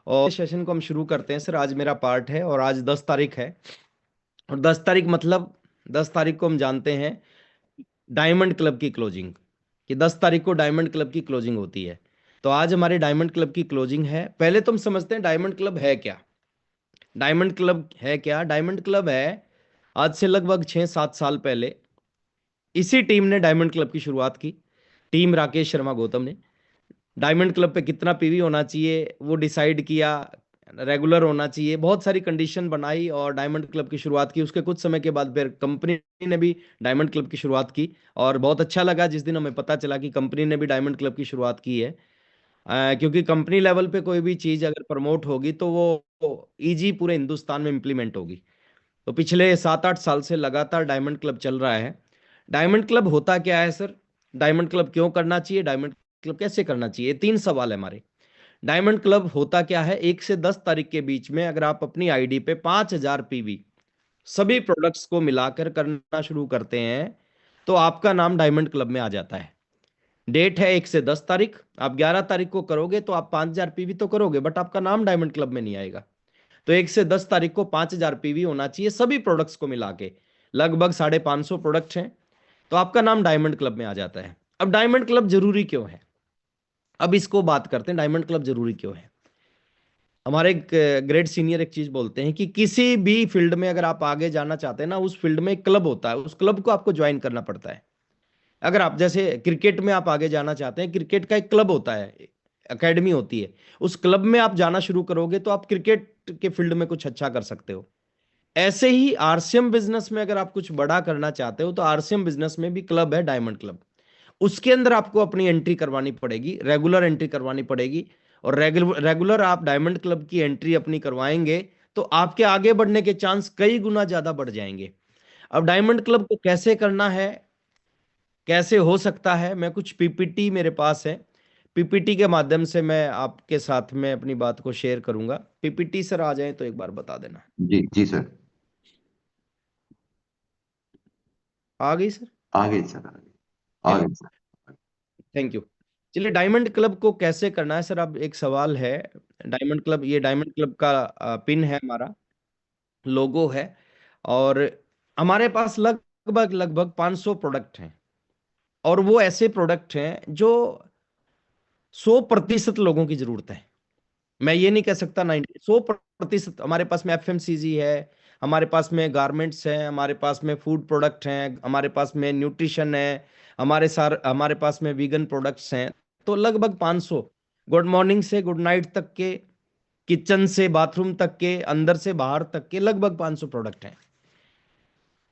और सेशन को हम शुरू करते हैं सर। आज मेरा पार्ट है और आज 10 तारीख है। और 10 तारीख मतलब 10 तारीख को हम जानते हैं डायमंड क्लब की क्लोजिंग, कि 10 तारीख को डायमंड क्लब की क्लोजिंग होती है। तो आज हमारे डायमंड क्लब की क्लोजिंग है। पहले तो हम समझते हैं डायमंड क्लब है क्या। डायमंड क्लब है क्या? डायमंड क्लब है, आज से लगभग 6-7 साल पहले इसी टीम ने डायमंड क्लब की शुरुआत की। टीम राकेश शर्मा गौतम ने डायमंड क्लब पे कितना पीवी होना चाहिए वो डिसाइड किया, रेगुलर होना चाहिए, बहुत सारी कंडीशन बनाई और डायमंड क्लब की शुरुआत की। उसके कुछ समय के बाद फिर कंपनी ने भी डायमंड क्लब की शुरुआत की। और बहुत अच्छा लगा जिस दिन हमें पता चला कि कंपनी ने भी डायमंड क्लब की शुरुआत की है। क्योंकि कंपनी लेवल पे कोई भी चीज अगर प्रमोट होगी तो वो इजी पूरे हिंदुस्तान में इम्प्लीमेंट होगी। तो पिछले 7-8 साल से लगातार डायमंड क्लब चल रहा है। डायमंड क्लब होता क्या है सर? डायमंड क्लब क्यों करना चाहिए? डायमंड क्लब कैसे करना चाहिए? 3 सवाल है हमारे। डायमंड क्लब होता क्या है? 1 से 10 तारीख के बीच में अगर आप अपनी आईडी पे 5,000 पीवी सभी प्रोडक्ट्स को मिलाकर करना शुरू करते हैं तो आपका नाम डायमंड क्लब में आ जाता है। डेट है 1 से 10 तारीख। आप 11 तारीख को करोगे तो आप 5,000 पीवी तो करोगे बट आपका नाम डायमंड क्लब में नहीं आएगा। तो 1 से 10 तारीख को 5,000 पीवी होना चाहिए सभी प्रोडक्ट्स को मिला के। लगभग 550 प्रोडक्ट हैं तो आपका नाम डायमंड क्लब में आ जाता है। अब डायमंड क्लब जरूरी क्यों है? अब इसको बात करते हैं डायमंड क्लब जरूरी क्यों है। हमारे ग्रेड सीनियर एक चीज बोलते हैं कि किसी भी फील्ड में अगर आप आगे जाना चाहते हैं ना, उस फील्ड में एक क्लब होता है, उस क्लब को आपको ज्वाइन करना पड़ता है। अगर आप जैसे क्रिकेट में आप आगे जाना चाहते हैं, क्रिकेट का एक क्लब होता है, एकेडमी होती है। उस क्लब में आप जाना शुरू करोगे तो आप क्रिकेट के फील्ड में कुछ अच्छा कर सकते हो। ऐसे ही आरसीएम बिजनेस में अगर आप कुछ बड़ा करना चाहते हो तो आरसीएम बिजनेस में भी क्लब है डायमंड क्लब। उसके अंदर आपको अपनी एंट्री करवानी पड़ेगी, रेगुलर एंट्री करवानी पड़ेगी। और रेगुलर आप डायमंड क्लब की एंट्री अपनी करवाएंगे तो आपके आगे बढ़ने के चांस कई गुना ज्यादा बढ़ जाएंगे। अब डायमंड क्लब को कैसे करना है, कैसे हो सकता है, मैं कुछ पीपीटी मेरे पास है, पीपीटी के माध्यम से मैं आपके साथ में अपनी बात को शेयर करूंगा। पीपीटी सर आ जाए तो एक बार बता देना। जी जी सर। आ गई सर? आगे सर, आगे चलिए, आगे सर। Thank you. चलिए, डायमंड क्लब को कैसे करना है सर? अब एक सवाल है। डायमंड क्लब, ये डायमंड क्लब का पिन है हमारा, लोगो है। और हमारे पास लगभग लगभग 500 प्रोडक्ट हैं। और वो ऐसे प्रोडक्ट हैं जो 100% लोगों की जरूरत है। मैं ये नहीं कह सकता 100%। हमारे पास में एफएमसीजी है, हमारे पास में गारमेंट्स हैं, हमारे पास में फूड प्रोडक्ट हैं, हमारे पास में न्यूट्रिशन है, हमारे पास में वीगन प्रोडक्ट्स हैं। तो लगभग 500, गुड मॉर्निंग से गुड नाइट तक के, किचन से बाथरूम तक के, अंदर से बाहर तक के लगभग 500 प्रोडक्ट हैं।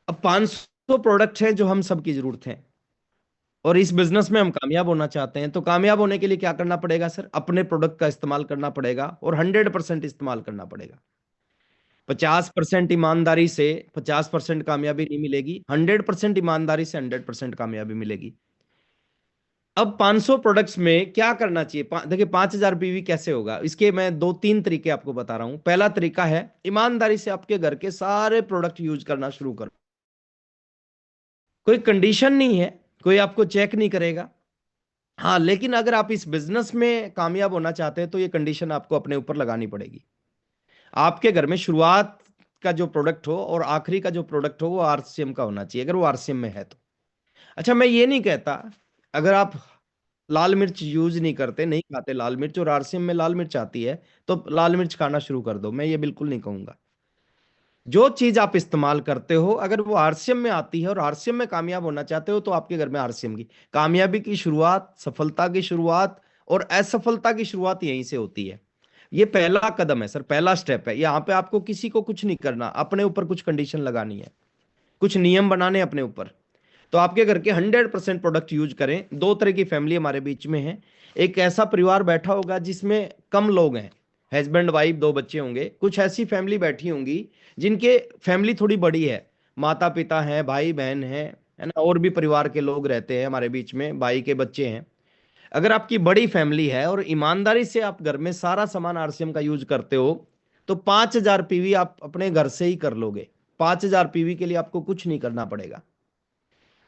अब 500 प्रोडक्ट हैं जो हम सबकी जरूरत है। और इस बिजनेस में हम कामयाब होना चाहते हैं तो कामयाब होने के लिए क्या करना पड़ेगा सर? अपने प्रोडक्ट का इस्तेमाल करना पड़ेगा और 100% इस्तेमाल करना पड़ेगा। 50% ईमानदारी से 50% कामयाबी नहीं मिलेगी, 100% ईमानदारी से 100% कामयाबी मिलेगी। अब 500 प्रोडक्ट्स में क्या करना चाहिए? देखिए, 5,000 पीवी कैसे होगा इसके मैं 2-3 तरीके आपको बता रहा हूं। पहला तरीका है ईमानदारी से आपके घर के सारे प्रोडक्ट यूज करना शुरू करो। कोई कंडीशन नहीं है, कोई आपको चेक नहीं करेगा। हाँ, लेकिन अगर आप इस बिजनेस में कामयाब होना चाहते हैं तो ये कंडीशन आपको अपने ऊपर लगानी पड़ेगी। आपके घर में शुरुआत का जो प्रोडक्ट हो और आखिरी का जो प्रोडक्ट हो वो आरसीएम का होना चाहिए, अगर वो आरसीएम में है तो। अच्छा, मैं ये नहीं कहता अगर आप लाल मिर्च यूज नहीं करते, नहीं खाते लाल मिर्च, और आरसीएम में लाल मिर्च आती है तो लाल मिर्च खाना शुरू कर दो, मैं ये बिल्कुल नहीं कहूंगा। जो चीज आप इस्तेमाल करते हो अगर वो आरसीएम में आती है और आरसीएम में कामयाब होना चाहते हो तो आपके घर में आरसीएम की कामयाबी की शुरुआत, सफलता की शुरुआत और असफलता की शुरुआत यहीं से होती है। ये पहला कदम है सर, पहला स्टेप है। यहाँ पे आपको किसी को कुछ नहीं करना, अपने ऊपर कुछ कंडीशन लगानी है, कुछ नियम बनाने अपने ऊपर। तो आपके घर के 100% प्रोडक्ट यूज करें। दो तरह की फैमिली हमारे बीच में है। एक ऐसा परिवार बैठा होगा जिसमें कम लोग हैं, हस्बैंड वाइफ 2 बच्चे होंगे। कुछ ऐसी फैमिली बैठी होंगी जिनके फैमिली थोड़ी बड़ी है, माता पिता हैं, भाई बहन हैं, है ना, और भी परिवार के लोग रहते हैं हमारे बीच में, भाई के बच्चे हैं। अगर आपकी बड़ी फैमिली है और ईमानदारी से आप घर में सारा सामान आरसीएम का यूज करते हो तो 5,000 पीवी आप अपने घर से ही कर लोगे। 5,000 पीवी के लिए आपको कुछ नहीं करना पड़ेगा।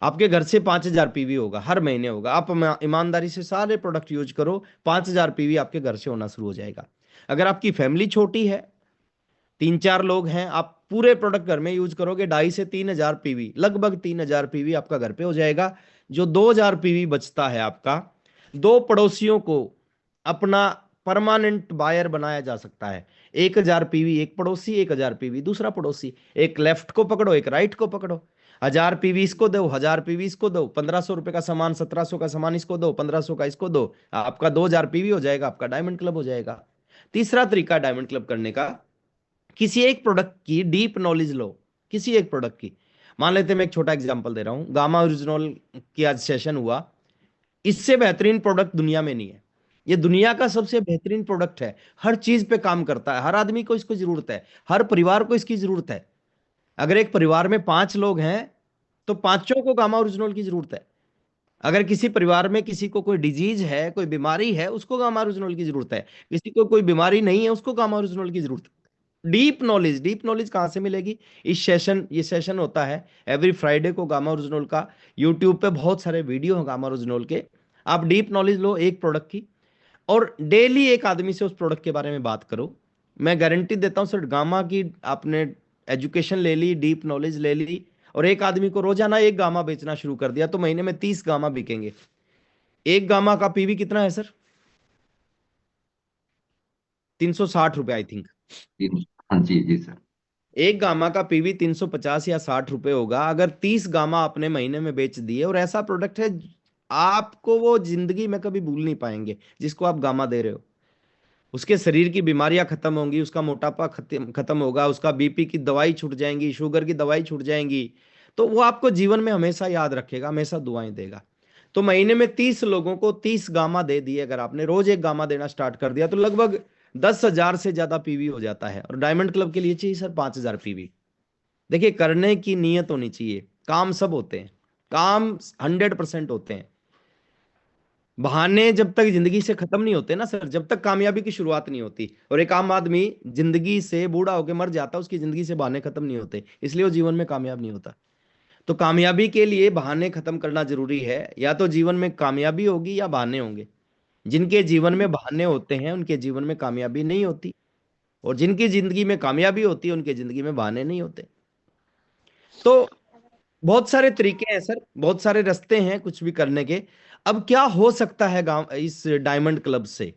आपके घर से 5,000 पीवी होगा, हर महीने होगा। आप ईमानदारी से सारे प्रोडक्ट यूज करो, 5,000 पीवी आपके घर से होना शुरू हो जाएगा। अगर आपकी फैमिली छोटी है, 3-4 लोग हैं, आप पूरे प्रोडक्ट घर में यूज करोगे, 2,500 से 3,000 पीवी, लगभग 3,000 पीवी आपका घर पे हो जाएगा। जो 2,000 पीवी बचता है आपका, दो पड़ोसियों को अपना परमानेंट बायर बनाया जा सकता है। 1,000 पीवी एक पड़ोसी, 1,000 पीवी दूसरा पड़ोसी, एक लेफ्ट को पकड़ो, एक राइट को पकड़ो। 1,000 पीवी इसको दो, 1,000 पीवी इसको दो, 1,500 रुपए का सामान, 1,700 का सामान इसको दो, 1,500 का इसको दो, आपका 2,000 पीवी हो जाएगा, आपका डायमंड क्लब हो जाएगा। तीसरा तरीका डायमंड क्लब करने का, किसी एक प्रोडक्ट की डीप नॉलेज लो। किसी एक प्रोडक्ट की, मान लेते हैं, मैं एक छोटा एग्जांपल दे रहा हूं, गामा ओरिजिनल की आज सेशन हुआ, इससे बेहतरीन प्रोडक्ट दुनिया में नहीं है। ये दुनिया का सबसे बेहतरीन प्रोडक्ट है, हर चीज पे काम करता है, हर आदमी को इसको जरूरत है, हर परिवार को इसकी जरूरत है। अगर एक परिवार में 5 लोग हैं तो पांचों को गामा ओरिजिनल की जरूरत है। अगर किसी परिवार में किसी को कोई डिजीज है, कोई बीमारी है, उसको गामा ओरिजिनल की जरूरत है। किसी को कोई बीमारी नहीं है, उसको गामा ओरिजिनल की जरूरत है। डीप नॉलेज कहाँ से मिलेगी? ये सेशन होता है एवरी फ्राइडे को गामा ओरिजिनल का। यूट्यूब पे बहुत सारे वीडियो हैं गामा ओरिजिनल के। आप डीप नॉलेज लो एक प्रोडक्ट की, और डेली एक आदमी से उस प्रोडक्ट के बारे में बात करो। मैं गारंटी देता हूं सर, गामा की आपने एजुकेशन ले ली, डीप नॉलेज ले ली, और एक आदमी को रोजाना एक गामा बेचना शुरू कर दिया, तो महीने में 30 गामा बिकेंगे। एक गामा का पीवी कितना है सर? 360 रुपए आई थिंक। हाँ जी जी सर। एक गामा का पीवी 350 या 60 रुपए होगा। अगर 30 गामा आपने महीने में बेच दिए, और ऐसा प्रोडक्ट है आपको वो जिंदगी में कभी भूल नहीं पाएंगे जिसको आप गामा दे रहे हो। उसके शरीर की बीमारियां खत्म होंगी, उसका मोटापा खत्म खत्म होगा, उसका बीपी की दवाई छूट जाएंगी, शुगर की दवाई छूट जाएंगी। तो वो आपको जीवन में हमेशा याद रखेगा, हमेशा दुआएं देगा। तो महीने में 30 लोगों को 30 गामा दे दिए, अगर आपने रोज एक गामा देना स्टार्ट कर दिया, तो लगभग 10,000 से ज्यादा पीवी हो जाता है। और डायमंड क्लब के लिए चाहिए सर 5,000 पीवी। देखिए, करने की नीयत होनी चाहिए। काम सब होते हैं, काम 100% होते हैं। बहाने जब तक जिंदगी से खत्म नहीं होते ना सर, जब तक कामयाबी की शुरुआत नहीं होती। और एक आम आदमी जिंदगी से बूढ़ा होकर मर जाता है, उसकी जिंदगी से बहाने खत्म नहीं होते, इसलिए वो जीवन में कामयाब नहीं होता। तो कामयाबी के लिए बहाने खत्म करना जरूरी है। या तो जीवन में कामयाबी होगी या बहाने होंगे। जिनके जीवन में बहाने होते हैं उनके जीवन में कामयाबी नहीं होती, और जिनकी जिंदगी में कामयाबी होती है उनके जिंदगी में बहाने नहीं होते। तो बहुत सारे तरीके हैं सर, बहुत सारे रास्ते हैं कुछ भी करने के। अब क्या हो सकता है गांव इस डायमंड क्लब से?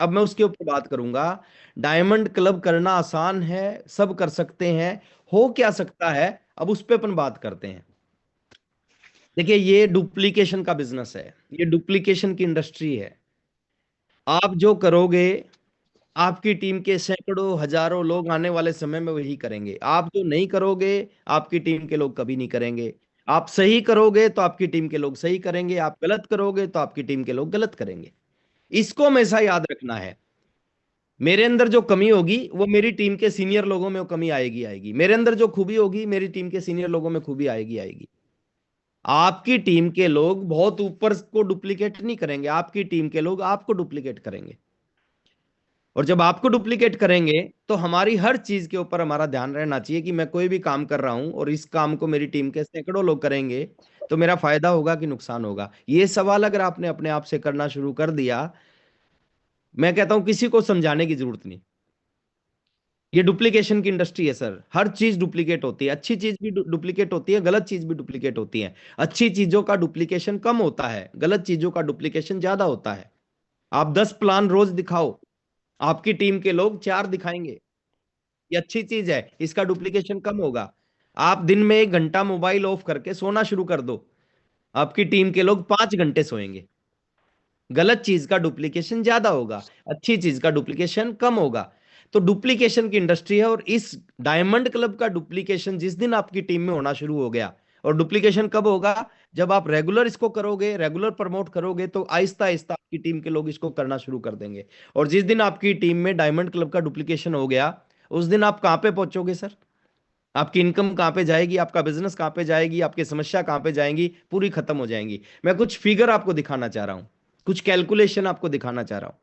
अब मैं उसके ऊपर बात करूंगा। डायमंड क्लब करना आसान है, सब कर सकते हैं। हो क्या सकता है, अब उस पर अपन बात करते हैं। देखिए, ये डुप्लीकेशन का बिजनेस है, ये डुप्लीकेशन की इंडस्ट्री है। आप जो करोगे, आपकी टीम के सैकड़ों हजारों लोग आने वाले समय में वही करेंगे। आप जो नहीं करोगे, आपकी टीम के लोग कभी नहीं करेंगे। आप सही करोगे तो आपकी टीम के लोग सही करेंगे, आप गलत करोगे तो आपकी टीम के लोग गलत करेंगे। इसको हमेशा याद रखना है। मेरे अंदर जो कमी होगी वो मेरी टीम के सीनियर लोगों में वो कमी आएगी आएगी, मेरे अंदर जो खूबी होगी मेरी टीम के सीनियर लोगों में खूबी आएगी आएगी। आपकी टीम के लोग बहुत ऊपर को डुप्लीकेट नहीं करेंगे, आपकी टीम के लोग आपको डुप्लीकेट करेंगे। और जब आपको डुप्लीकेट करेंगे, तो हमारी हर चीज के ऊपर हमारा ध्यान रहना चाहिए कि मैं कोई भी काम कर रहा हूं और इस काम को मेरी टीम के सैकड़ों लोग करेंगे, तो मेरा फायदा होगा कि नुकसान होगा। ये सवाल अगर आपने अपने आप से करना शुरू कर दिया, मैं कहता हूं किसी को समझाने की जरूरत नहीं। ये डुप्लीकेशन की इंडस्ट्री है सर, हर चीज डुप्लीकेट होती है, अच्छी चीज भी डुप्लीकेट होती है, गलत चीज भी डुप्लीकेट होती है। अच्छी चीजों का डुप्लीकेशन कम होता है, गलत चीजों का डुप्लीकेशन ज्यादा होता है। आप 10 प्लान रोज दिखाओ, आपकी टीम के लोग 4 दिखाएंगे। ये अच्छी चीज है, इसका डुप्लीकेशन कम होगा। आप दिन में 1 घंटा मोबाइल ऑफ करके सोना शुरू कर दो, आपकी टीम के लोग 5 घंटे सोएंगे। गलत चीज का डुप्लीकेशन ज्यादा होगा, अच्छी चीज का डुप्लीकेशन कम होगा। तो डुप्लीकेशन की इंडस्ट्री है, और इस डायमंड क्लब का डुप्लीकेशन जिस दिन आपकी टीम में होना शुरू हो गया, और डुप्लीकेशन कब होगा? जब आप रेगुलर इसको करोगे, रेगुलर प्रमोट करोगे, तो आहिस्ता आहिस्ता आपकी टीम के लोग इसको करना शुरू कर देंगे। और जिस दिन आपकी टीम में डायमंड क्लब का डुप्लीकेशन हो गया, उस दिन आप कहां पे पहुंचोगे सर? आपकी इनकम कहां पे जाएगी, आपका बिजनेस कहां पे जाएगी, आपकी समस्या कहां पे जाएंगी? पूरी खत्म हो जाएंगी। मैं कुछ फिगर आपको दिखाना चाह रहा हूं, कुछ कैलकुलेशन आपको दिखाना चाह रहा हूं।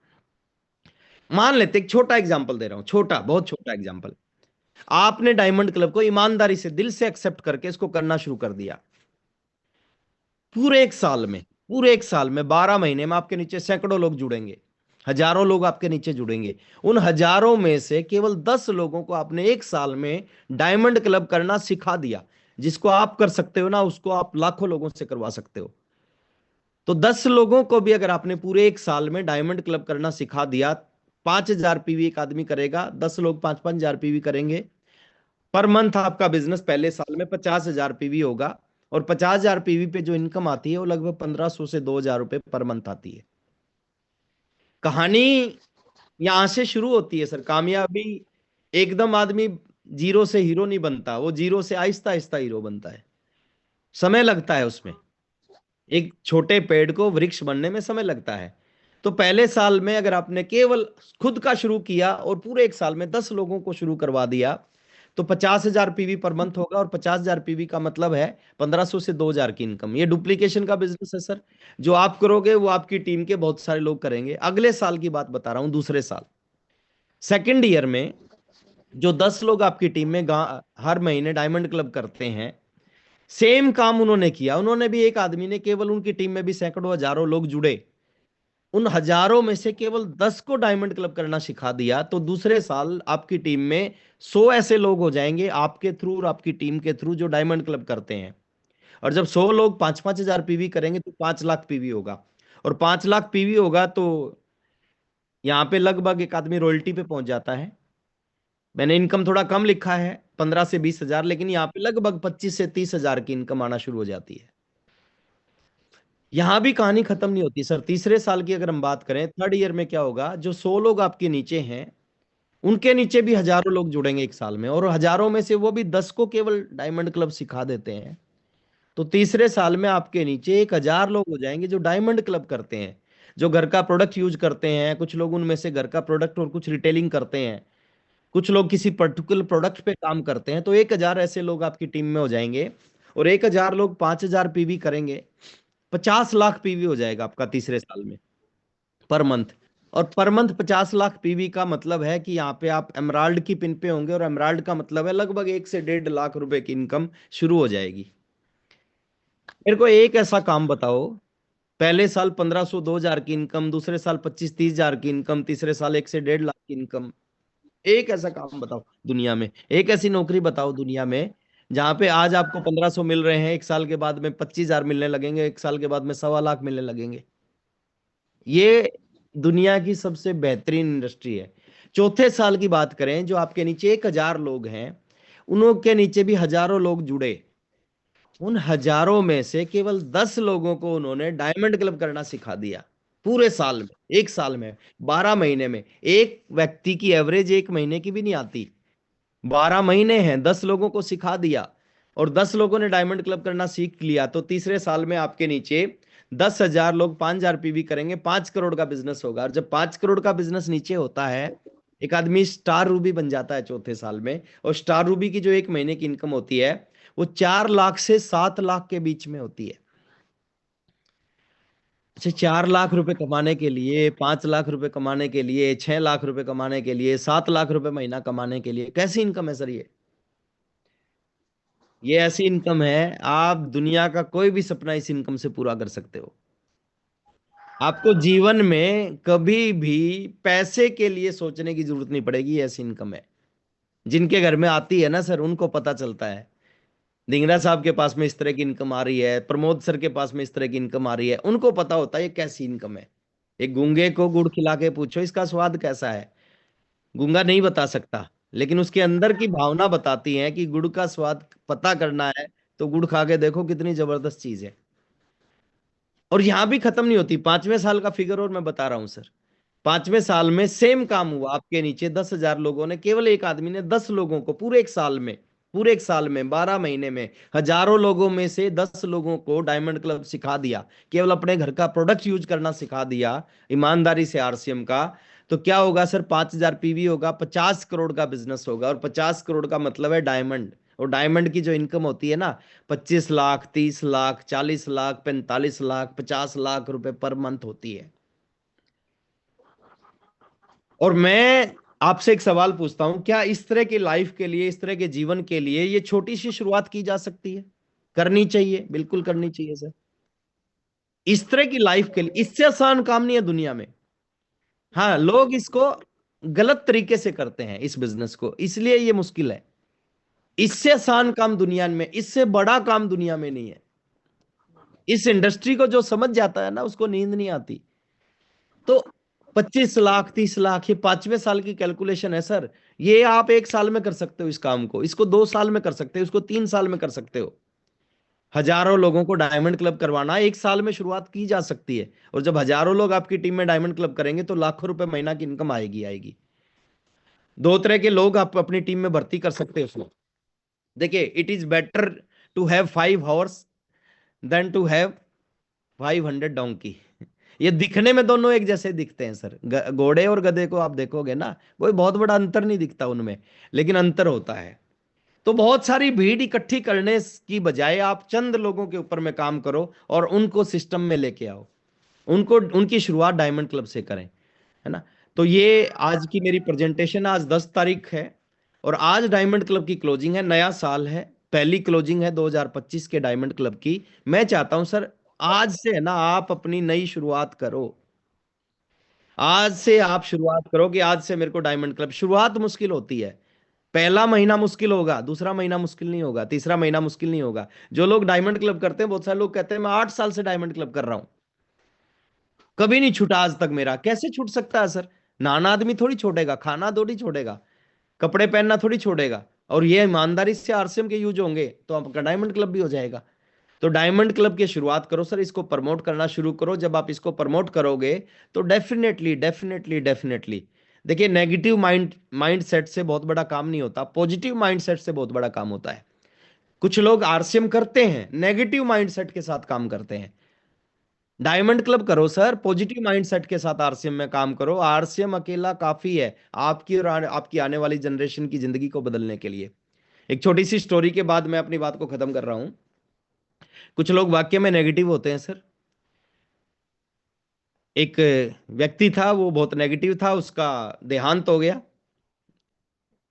मान लेते, एक छोटा एग्जांपल दे रहा हूं, छोटा, बहुत छोटा एग्जांपल। आपने डायमंड क्लब को ईमानदारी से दिल से एक्सेप्ट करके इसको करना शुरू कर दिया। पूरे 1 साल में, पूरे 1 साल में 12 महीने में आपके नीचे सैकड़ों लोग जुड़ेंगे। हजारों लोग आपके नीचे जुड़ेंगे। उन हजारों में से केवल 10 लोगों को आपने एक साल में डायमंड क्लब करना सिखा दिया। जिसको आप कर सकते हो ना, उसको आप लाखों लोगों से करवा सकते हो। तो 10 लोगों को भी अगर आपने पूरे एक साल में डायमंड क्लब करना सिखा दिया, 5,000 पीवी एक आदमी करेगा, 10 लोग 5,500 पीवी करेंगे। पर मंथ आपका बिजनेस पहले साल में 50,000 पीवी होगा। और 50,000 पीवी पे जो इनकम आती है वो लगभग 1,500 से 2,000 रुपये पर मंथ आती है। कहानी यहां से शुरू होती है सर। कामयाबी एकदम आदमी जीरो से हीरो नहीं बनता, वो जीरो से आहिस्ता आहिस्ता हीरो बनता है। समय लगता है उसमें। एक छोटे पेड़ को वृक्ष बनने में समय लगता है। तो पहले साल में अगर आपने केवल खुद का शुरू किया और पूरे एक साल में 10 लोगों को शुरू करवा दिया, तो 50,000 पीवी पर मंथ होगा। और 50,000 पीवी का मतलब है 1,500 से 2,000 की इनकम। ये डुप्लीकेशन का बिजनेस है सर। जो आप करोगे वो आपकी टीम के बहुत सारे लोग करेंगे। अगले साल की बात बता रहा हूं, दूसरे साल, सेकेंड ईयर में जो 10 लोग आपकी टीम में हर महीने डायमंड क्लब करते हैं, सेम काम उन्होंने किया। उन्होंने भी, एक आदमी ने, केवल उनकी टीम में भी सैकड़ों हजारों लोग जुड़े। उन हजारों में से केवल 10 को डायमंड क्लब करना सिखा दिया, तो दूसरे साल आपकी टीम में 100 ऐसे लोग हो जाएंगे आपके थ्रू और आपकी टीम के थ्रू जो डायमंड क्लब करते हैं। और जब 100 लोग 5,500 पीवी करेंगे तो 5 लाख पीवी होगा। और 5 लाख पीवी होगा तो यहाँ पे लगभग एक आदमी रॉयल्टी पे पहुंच जाता है। मैंने इनकम थोड़ा कम लिखा है, 15 से 20 हजार, लेकिन यहाँ पे लगभग 25 से 30 हजार की इनकम आना शुरू हो जाती है। यहां भी कहानी खत्म नहीं होती सर। तीसरे साल की अगर हम बात करें, थर्ड ईयर में क्या होगा, जो 100 लोग आपके नीचे हैं उनके नीचे भी हजारों लोग जुड़ेंगे एक साल में। और हजारों में से वो भी 10 को केवल डायमंड क्लब सिखा देते हैं। तो तीसरे साल में आपके नीचे 1,000 लोग हो जाएंगे जो डायमंड क्लब करते हैं, जो घर का प्रोडक्ट यूज करते हैं। कुछ लोग उनमें से घर का प्रोडक्ट और कुछ रिटेलिंग करते हैं। कुछ लोग किसी पर्टिकुलर प्रोडक्ट पे काम करते हैं। तो 1,000 ऐसे लोग आपकी टीम में हो जाएंगे। और 1,000 लोग 5,000 पीवी करेंगे, 50 लाख पीवी हो जाएगा आपका तीसरे साल में, पर मंथ। और पर मंथ 50 लाख पीवी का मतलब है कि यहाँ पे आप एमराल्ड की पिन पे होंगे। और एमराल्ड का मतलब है लगभग 1 से 1.5 लाख रुपए की इनकम शुरू हो जाएगी। मेरे को एक ऐसा काम बताओ, पहले साल 1,500 2,000 की इनकम, दूसरे साल 25 30 हजार की इनकम, तीसरे साल 1 से 1.5 लाख की इनकम। एक ऐसा काम बताओ दुनिया में, एक ऐसी नौकरी बताओ दुनिया में, जहां पे आज आपको 1,500 मिल रहे हैं, एक साल के बाद में 25 हजार मिलने लगेंगे, एक साल के बाद में 1,15 लाख मिलने लगेंगे। ये दुनिया की सबसे बेहतरीन इंडस्ट्री है। चौथे साल की बात करें, जो आपके नीचे 1,000 लोग हैं, उनके नीचे भी हजारों लोग जुड़े। उन हजारों में से केवल 10 लोगों को उन्होंने डायमंड क्लब करना सिखा दिया। पूरे साल में, एक साल में, 12 महीने में। एक व्यक्ति की एवरेज 1 महीने की भी नहीं आती। 12 महीने हैं, 10 लोगों को सिखा दिया। और 10 लोगों ने डायमंड क्लब करना सीख लिया, तो तीसरे साल में आपके नीचे 10,000 लोग 5,000 पीवी करेंगे, 5 करोड़ का बिजनेस होगा। और जब 5 करोड़ का बिजनेस नीचे होता है, एक आदमी स्टार रूबी बन जाता है चौथे साल में। और स्टार रूबी की जो एक महीने की इनकम होती है, वो 4 लाख से 7 लाख के बीच में होती है। अच्छा, 4 लाख रुपए कमाने के लिए, 5 लाख रुपए कमाने के लिए, 6 लाख रुपए कमाने के लिए, 7 लाख रुपए महीना कमाने के लिए, कैसी इनकम है सर ये? ये ऐसी इनकम है, आप दुनिया का कोई भी सपना इस इनकम से पूरा कर सकते हो। आपको जीवन में कभी भी पैसे के लिए सोचने की जरूरत नहीं पड़ेगी। ये ऐसी इनकम है। जिनके घर में आती है ना सर, उनको पता चलता है। धिंगरा साहब के पास में इस तरह की इनकम आ रही है, प्रमोद सर के पास में इस तरह की इनकम आ रही है, उनको पता होता है ये कैसी इनकम है। एक गूंगे को गुड़ खिला के पूछो इसका स्वाद कैसा है, गूंगा नहीं बता सकता। लेकिन उसके अंदर की भावना बताती है कि गुड़ का स्वाद पता करना है, तो गुड़ खा के देखो, कितनी जबरदस्त चीज है। और यहां भी खत्म नहीं होती। 5वें साल का फिगर और मैं बता रहा हूं सर। 5वें साल में सेम काम हुआ। आपके नीचे 10,000 लोगों ने, केवल एक आदमी ने 10 लोगों को पूरे एक साल में, पूरे एक साल में 12 महीने में, हजारों लोगों में से 10 लोगों को डायमंड क्लब सिखा दिया। केवल अपने घर का प्रोडक्ट यूज करना सिखा दिया, ईमानदारी से, आरसीएम का। तो क्या होगा सर, 5,000 पीवी होगा, 50 करोड़ का बिजनेस होगा। और 50 करोड़ का मतलब है डायमंड। और डायमंड की जो इनकम होती है ना, 25 लाख, 30 लाख, 40 लाख, 45 लाख, 50 लाख रुपए पर मंथ होती है। और मैं आपसे एक सवाल पूछता हूं, क्या इस तरह की लाइफ के लिए, इस तरह के जीवन के लिए ये छोटी सी शुरुआत की जा सकती है? करनी चाहिए, बिल्कुल करनी चाहिए सर। इस तरह की लाइफ के लिए इससे आसान काम नहीं है दुनिया में। हाँ, लोग इसको गलत तरीके से करते हैं इस बिजनेस को, इसलिए ये मुश्किल है। इससे आसान काम दुनिया में, इससे बड़ा काम दुनिया में नहीं है। इस इंडस्ट्री को जो समझ जाता है ना, उसको नींद नहीं आती। तो 25 लाख 30 लाख, ये 5वें साल की कैलकुलेशन है सर। ये आप 1 साल में कर सकते हो इस काम को, इसको 2 साल में कर सकते हो, इसको 3 साल में कर सकते हो। हजारों लोगों को डायमंड क्लब करवाना 1 साल में शुरुआत की जा सकती है। और जब हजारों लोग आपकी टीम में डायमंड क्लब करेंगे तो लाखों रुपए महीना की इनकम आएगी आएगी। दो तरह के लोग आप अपनी टीम में भर्ती कर सकते हो उसमें। देखिए, it is better to have 5 horse than to have 500 donkey. ये दिखने में दोनों एक जैसे दिखते हैं सर, घोड़े और गधे को आप देखोगे ना, कोई बहुत बड़ा अंतर नहीं दिखता उनमें, लेकिन अंतर होता है। तो बहुत सारी भीड़ इकट्ठी करने की बजाय आप चंद लोगों के ऊपर में काम करो और उनको सिस्टम में लेके आओ। उनको, उनकी शुरुआत डायमंड क्लब से करें, है ना। तो ये आज की मेरी प्रेजेंटेशन, आज 10 तारीख है और आज डायमंड क्लब की क्लोजिंग है। नया साल है, पहली क्लोजिंग है 2025 के डायमंड क्लब की। मैं चाहता हूं सर, आज से है ना, आप अपनी नई शुरुआत करो। आज से आप शुरुआत करो कि आज से मेरे को डायमंड क्लब, शुरुआत मुश्किल होती है। पहला महीना मुश्किल होगा, दूसरा महीना मुश्किल नहीं होगा, तीसरा महीना मुश्किल नहीं होगा। जो लोग डायमंड क्लब करते हैं, बहुत सारे लोग कहते हैं मैं 8 साल से डायमंड क्लब कर रहा हूं, कभी नहीं छूटा आज तक मेरा। कैसे छूट सकता है सर? नहाना आदमी थोड़ी छोड़ेगा, खाना थोड़ी छोड़ेगा, कपड़े पहनना थोड़ी छोड़ेगा, और ये ईमानदारी से आरसीएम के यूज होंगे तो आपका डायमंड क्लब भी हो जाएगा। तो डायमंड क्लब की शुरुआत करो सर, इसको प्रमोट करना शुरू करो। जब आप इसको प्रमोट करोगे तो डेफिनेटली डेफिनेटली डेफिनेटली, देखिए, नेगेटिव माइंड सेट से बहुत बड़ा काम नहीं होता, पॉजिटिव माइंड सेट से बहुत बड़ा काम होता है। कुछ लोग आरसीएम करते हैं, नेगेटिव माइंड सेट के साथ काम करते हैं। डायमंड क्लब करो सर, पॉजिटिव माइंडसेट के साथ आरसीएम में काम करो। आरसीएम अकेला काफी है आपकी और आपकी आने वाली जनरेशन की जिंदगी को बदलने के लिए। एक छोटी सी स्टोरी के बाद मैं अपनी बात को खत्म कर रहा हूं। कुछ लोग वाक्य में नेगेटिव होते हैं सर। एक व्यक्ति था, वो बहुत नेगेटिव था, उसका देहांत हो गया,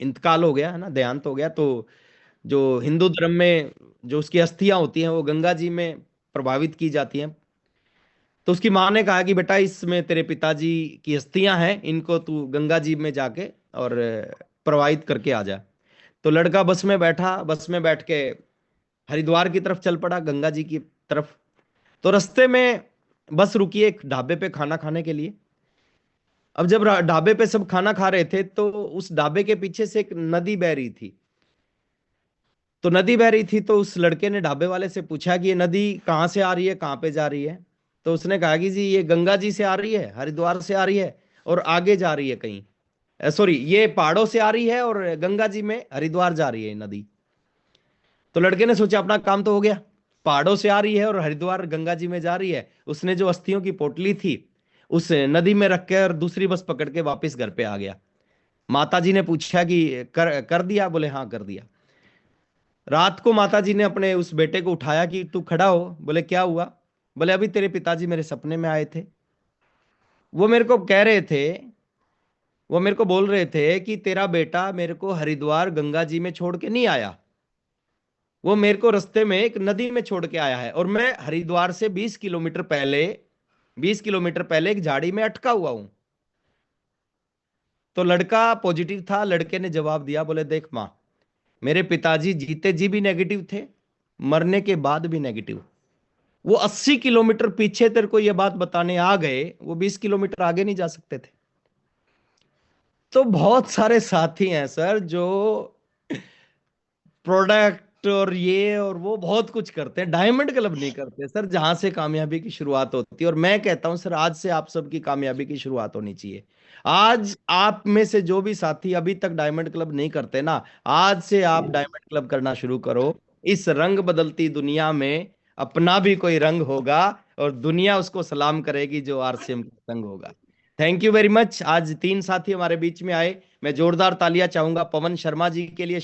इंतकाल हो गया, है ना, देहांत हो गया। तो जो हिंदू धर्म में जो उसकी अस्थियां होती हैं वो गंगा जी में प्रभावित की जाती हैं। तो उसकी माँ ने कहा कि बेटा, इसमें तेरे पिताजी की अस्थियां हैं, इनको तू गंगा जी में जाके और प्रवाहित करके आ जा। तो लड़का बस में बैठा, बस में बैठ के हरिद्वार की तरफ चल पड़ा, गंगा जी की तरफ। तो रास्ते में बस रुकी एक ढाबे पे खाना खाने के लिए। अब जब ढाबे पे सब खाना खा रहे थे तो उस ढाबे के पीछे से एक नदी बह रही थी। तो नदी बह रही थी तो उस लड़के ने ढाबे वाले से पूछा कि ये नदी कहाँ से आ रही है, कहाँ पे जा रही है। तो उसने कहा कि जी ये गंगा जी से आ रही है, हरिद्वार से आ रही है और आगे जा रही है कहीं, सॉरी, ये पहाड़ों से आ रही है और गंगा जी में हरिद्वार जा रही है नदी। तो लड़के ने सोचा अपना काम तो हो गया, पहाड़ों से आ रही है और हरिद्वार गंगा जी में जा रही है। उसने जो अस्थियों की पोटली थी उस नदी में रख कर दूसरी बस पकड़ के वापस घर पे आ गया। माता जी ने पूछा कि कर दिया? बोले हाँ, कर दिया। रात को माता जी ने अपने उस बेटे को उठाया कि तू खड़ा हो। बोले क्या हुआ? बोले अभी तेरे पिताजी मेरे सपने में आए थे, वो मेरे को कह रहे थे, वो मेरे को बोल रहे थे कि तेरा बेटा मेरे को हरिद्वार गंगा जी में छोड़ के नहीं आया, वो मेरे को रास्ते में एक नदी में छोड़ के आया है, और मैं हरिद्वार से 20 किलोमीटर पहले, 20 किलोमीटर पहले एक झाड़ी में अटका हुआ हूं। तो लड़का पॉजिटिव था, लड़के ने जवाब दिया, बोले देख माँ, मेरे पिताजी जीते जी भी नेगेटिव थे, मरने के बाद भी नेगेटिव। वो 80 किलोमीटर पीछे तेरे को ये बात बताने आ गए, वो 20 किलोमीटर आगे नहीं जा सकते थे। तो बहुत सारे साथी हैं सर जो प्रोडक्ट और ये और वो बहुत कुछ करते हैं, डायमंड क्लब नहीं करते सर, जहां से कामयाबी की शुरुआत होती है। और मैं कहता हूं सर, आज से आप सबकी कामयाबी की शुरुआत होनी चाहिए। आज आप में से जो भी साथी अभी तक डायमंड क्लब नहीं करते ना, आज से आप डायमंड क्लब करना शुरू करो। इस रंग बदलती दुनिया में अपना भी कोई रंग होगा और दुनिया उसको सलाम करेगी जो आरसीएम का संग होगा। Thank you very much. आज 3 साथी हमारे बीच में आए, मैं जोरदार तालियां चाहूंगा पवन शर्मा जी के लिए।